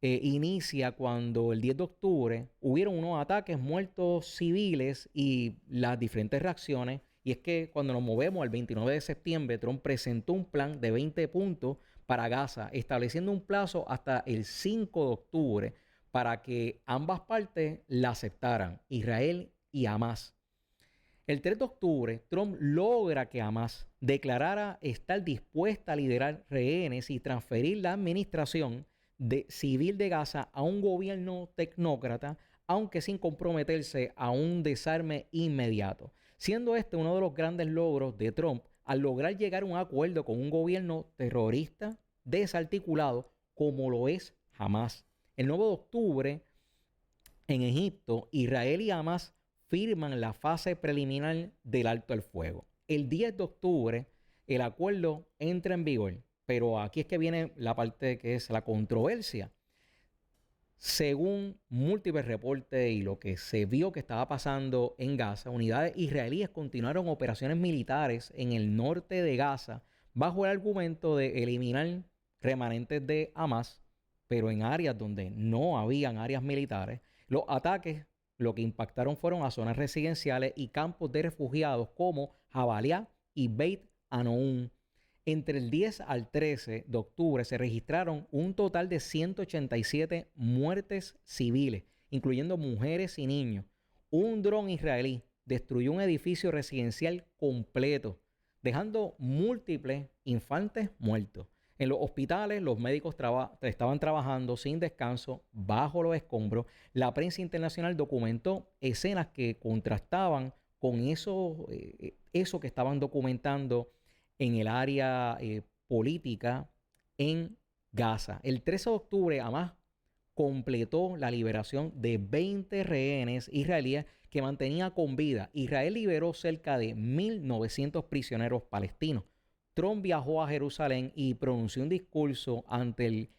inicia cuando el 10 de octubre hubieron unos ataques, muertos civiles y las diferentes reacciones. Y es que cuando nos movemos al 29 de septiembre, Trump presentó un plan de 20 puntos para Gaza, estableciendo un plazo hasta el 5 de octubre para que ambas partes la aceptaran, Israel y Hamas. El 3 de octubre, Trump logra que Hamas declarara estar dispuesta a liderar rehenes y transferir la administración civil de Gaza a un gobierno tecnócrata, aunque sin comprometerse a un desarme inmediato, siendo este uno de los grandes logros de Trump al lograr llegar a un acuerdo con un gobierno terrorista desarticulado como lo es Hamas. El 9 de octubre, en Egipto, Israel y Hamas firman la fase preliminar del alto el fuego. El 10 de octubre, el acuerdo entra en vigor, pero aquí es que viene la parte que es la controversia. Según múltiples reportes y lo que se vio que estaba pasando en Gaza, unidades israelíes continuaron operaciones militares en el norte de Gaza bajo el argumento de eliminar remanentes de Hamas, pero en áreas donde no habían áreas militares. Los ataques lo que impactaron fueron a zonas residenciales y campos de refugiados como Jabaliá y Beit Anoun. Entre el 10 al 13 de octubre se registraron un total de 187 muertes civiles, incluyendo mujeres y niños. Un dron israelí destruyó un edificio residencial completo, dejando múltiples infantes muertos. En los hospitales, los médicos estaban trabajando sin descanso bajo los escombros. La prensa internacional documentó escenas que contrastaban con eso que estaban documentando en el área política en Gaza. El 13 de octubre, Hamas completó la liberación de 20 rehenes israelíes que mantenía con vida. Israel liberó cerca de 1.900 prisioneros palestinos. Trump viajó a Jerusalén y pronunció un discurso ante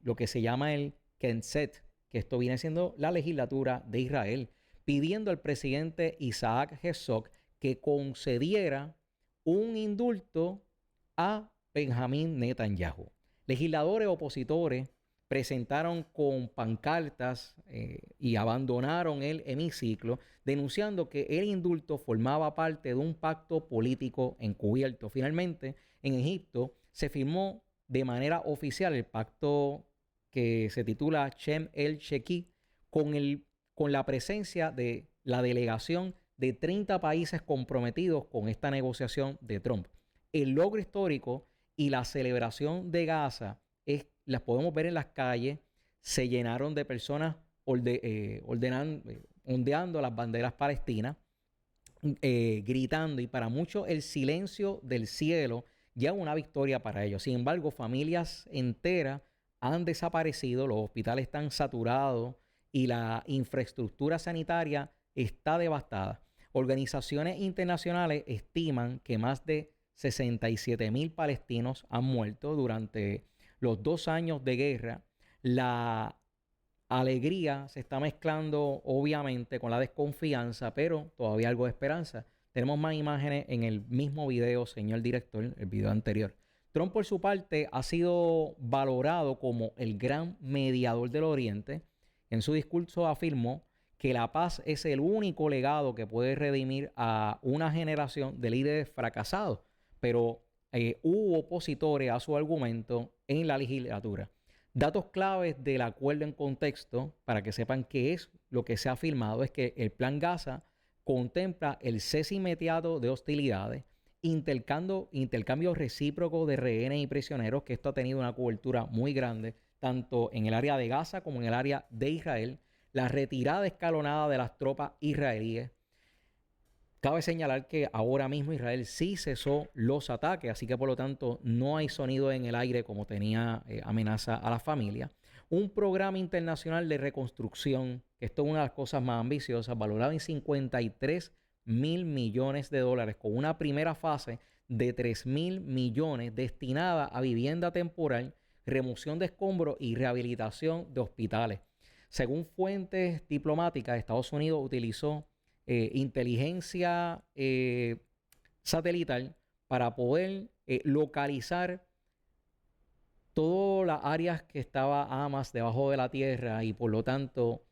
lo que se llama el Knesset, que esto viene siendo la legislatura de Israel, pidiendo al presidente Isaac Herzog que concediera un indulto a Benjamín Netanyahu. Legisladores opositores presentaron con pancartas y abandonaron el hemiciclo, denunciando que el indulto formaba parte de un pacto político encubierto. Finalmente, en Egipto se firmó de manera oficial el pacto que se titula Shem el-Sheikh con la presencia de la delegación de 30 países comprometidos con esta negociación de Trump. El logro histórico y la celebración de Gaza las podemos ver en las calles. Se llenaron de personas ondeando las banderas palestinas, gritando, y para muchos el silencio del cielo ya es una victoria para ellos. Sin embargo, familias enteras han desaparecido, los hospitales están saturados y la infraestructura sanitaria está devastada. Organizaciones internacionales estiman que más de 67,000 palestinos han muerto durante los 2 años de guerra. La alegría se está mezclando obviamente con la desconfianza, pero todavía algo de esperanza. Tenemos más imágenes en el mismo video, señor director, el video anterior. Trump, por su parte, ha sido valorado como el gran mediador del Oriente. En su discurso afirmó que la paz es el único legado que puede redimir a una generación de líderes fracasados, pero hubo opositores a su argumento en la legislatura. Datos claves del acuerdo en contexto, para que sepan qué es lo que se ha firmado, es que el Plan Gaza contempla el cese inmediato de hostilidades, intercambio recíproco de rehenes y prisioneros, que esto ha tenido una cobertura muy grande, tanto en el área de Gaza como en el área de Israel, la retirada escalonada de las tropas israelíes. Cabe señalar que ahora mismo Israel sí cesó los ataques, así que por lo tanto no hay sonido en el aire como tenía amenaza a la familia. Un programa internacional de reconstrucción, que esto es una de las cosas más ambiciosas, valorado en $53,000 millones, con una primera fase de 3.000 millones destinada a vivienda temporal, remoción de escombros y rehabilitación de hospitales. Según fuentes diplomáticas, Estados Unidos utilizó inteligencia satelital para poder localizar todas las áreas que estaba Hamas debajo de la tierra y por lo tanto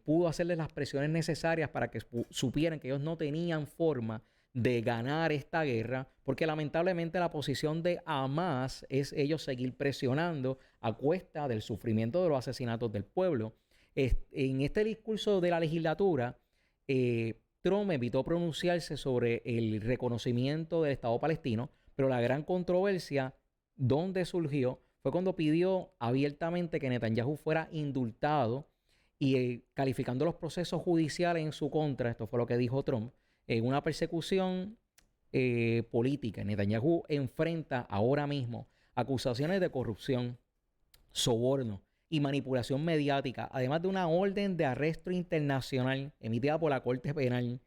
pudo hacerles las presiones necesarias para que supieran que ellos no tenían forma de ganar esta guerra, porque lamentablemente la posición de Hamas es ellos seguir presionando a cuesta del sufrimiento de los asesinatos del pueblo. En este discurso de la legislatura, Trump evitó pronunciarse sobre el reconocimiento del Estado palestino, pero la gran controversia donde surgió fue cuando pidió abiertamente que Netanyahu fuera indultado y calificando los procesos judiciales en su contra, esto fue lo que dijo Trump, una persecución política. Netanyahu enfrenta ahora mismo acusaciones de corrupción, soborno y manipulación mediática, además de una orden de arresto internacional emitida por la Corte Penal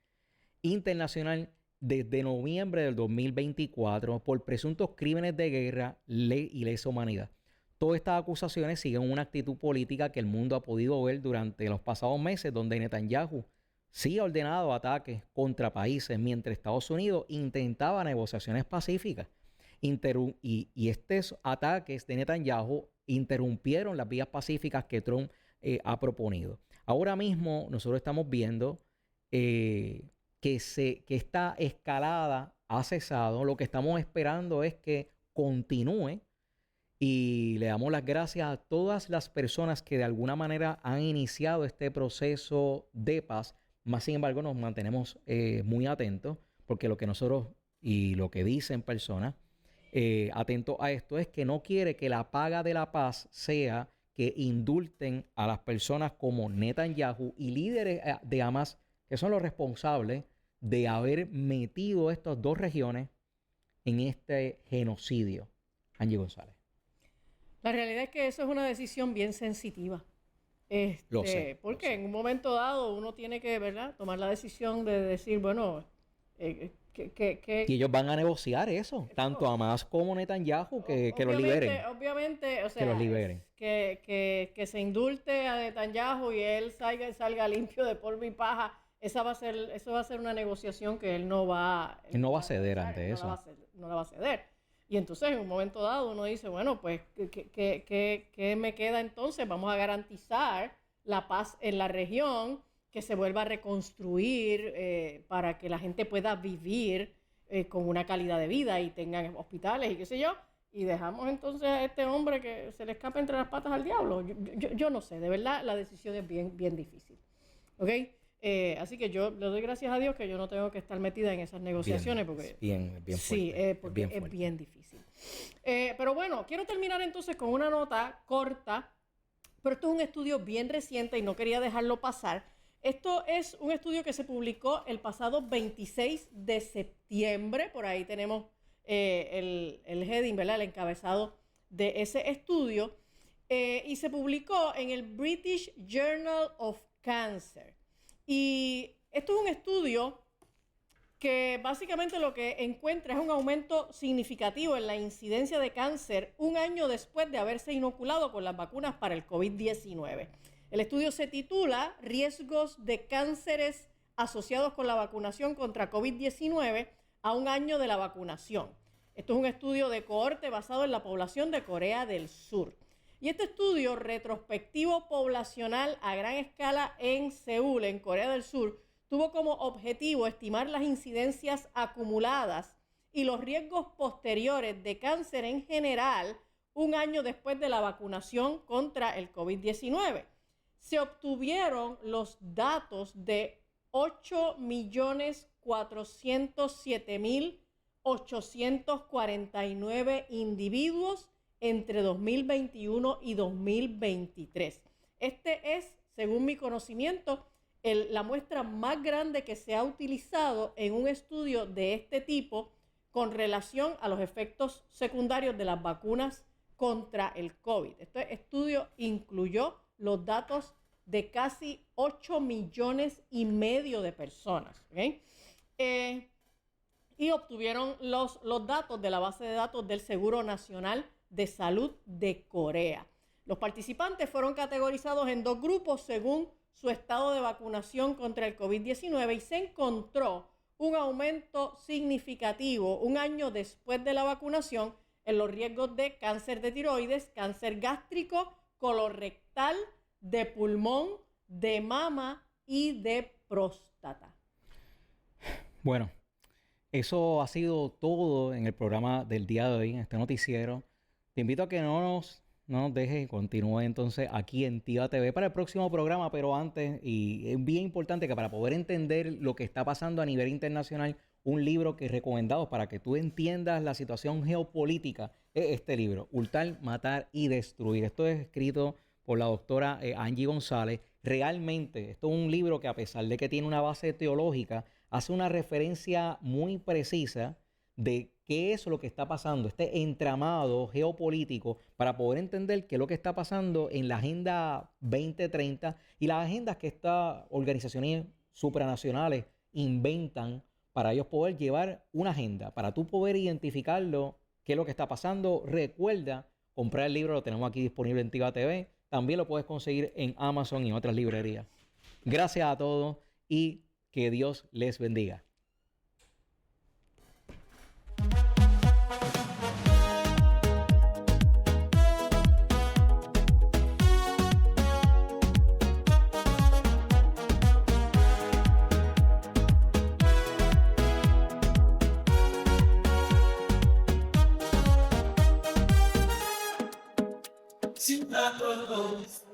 Internacional desde noviembre del 2024 por presuntos crímenes de guerra y lesa humanidad. Todas estas acusaciones siguen una actitud política que el mundo ha podido ver durante los pasados meses, donde Netanyahu sí ha ordenado ataques contra países mientras Estados Unidos intentaba negociaciones pacíficas. Y estos ataques de Netanyahu interrumpieron las vías pacíficas que Trump ha proponido. Ahora mismo nosotros estamos viendo que esta escalada ha cesado. Lo que estamos esperando es que continúe y le damos las gracias a todas las personas que de alguna manera han iniciado este proceso de paz. Más sin embargo, nos mantenemos muy atentos porque lo que nosotros y lo que dicen personas atentos a esto es que no quiere que la paga de la paz sea que indulten a las personas como Netanyahu y líderes de Hamas, que son los responsables de haber metido estas dos regiones en este genocidio. Angie González. La realidad es que eso es una decisión bien sensitiva. Lo sé. Porque en un momento dado uno tiene que, ¿verdad?, tomar la decisión de decir, bueno, y ellos van a negociar eso, tanto Hamas como Netanyahu, que los liberen. Obviamente, o sea, que los liberen. Que se indulte a Netanyahu y él salga limpio de polvo y paja, eso va a ser una negociación que él no va a ceder ante eso. No la va a ceder. Y entonces en un momento dado uno dice, bueno, pues, ¿qué me queda entonces? Vamos a garantizar la paz en la región, que se vuelva a reconstruir para que la gente pueda vivir con una calidad de vida y tengan hospitales y qué sé yo, y dejamos entonces a este hombre que se le escape entre las patas al diablo. Yo no sé, de verdad la decisión es bien, bien difícil. ¿Ok? Así que yo le doy gracias a Dios que yo no tengo que estar metida en esas negociaciones porque bien fuerte, sí, porque es bien difícil. Pero bueno, quiero terminar entonces con una nota corta, pero esto es un estudio bien reciente y no quería dejarlo pasar. Esto es un estudio que se publicó el pasado 26 de septiembre. Por ahí tenemos el heading, ¿verdad?, el encabezado de ese estudio. Y se publicó en el British Journal of Cancer. Y esto es un estudio que básicamente lo que encuentra es un aumento significativo en la incidencia de cáncer un año después de haberse inoculado con las vacunas para el COVID-19. El estudio se titula Riesgos de cánceres asociados con la vacunación contra COVID-19 a un año de la vacunación. Esto es un estudio de cohorte basado en la población de Corea del Sur. Y este estudio retrospectivo poblacional a gran escala en Seúl, en Corea del Sur, tuvo como objetivo estimar las incidencias acumuladas y los riesgos posteriores de cáncer en general un año después de la vacunación contra el COVID-19. Se obtuvieron los datos de 8.407.849 individuos entre 2021 y 2023. Este es, según mi conocimiento, la muestra más grande que se ha utilizado en un estudio de este tipo con relación a los efectos secundarios de las vacunas contra el COVID. Este estudio incluyó los datos de casi 8,5 millones de personas. ¿Okay? y obtuvieron los datos de la base de datos del Seguro Nacional de Salud de Corea. Los participantes fueron categorizados en 2 grupos según su estado de vacunación contra el COVID-19 y se encontró un aumento significativo un año después de la vacunación en los riesgos de cáncer de tiroides, cáncer gástrico, colorectal, de pulmón, de mama y de próstata. Bueno, eso ha sido todo en el programa del día de hoy, en este noticiero. Te invito a que no nos dejes y continúe entonces aquí en Tiva TV para el próximo programa, pero antes, y es bien importante que para poder entender lo que está pasando a nivel internacional, un libro que recomendado para que tú entiendas la situación geopolítica es este libro, Hurtar, Matar y Destruir. Esto es escrito por la doctora Angie González. Realmente, esto es un libro que a pesar de que tiene una base teológica, hace una referencia muy precisa de qué es lo que está pasando, este entramado geopolítico, para poder entender qué es lo que está pasando en la Agenda 2030 y las agendas que estas organizaciones supranacionales inventan para ellos poder llevar una agenda, para tú poder identificarlo, qué es lo que está pasando. Recuerda comprar el libro, lo tenemos aquí disponible en Tiva TV. También lo puedes conseguir en Amazon y en otras librerías. Gracias a todos y que Dios les bendiga. Ciudadanos.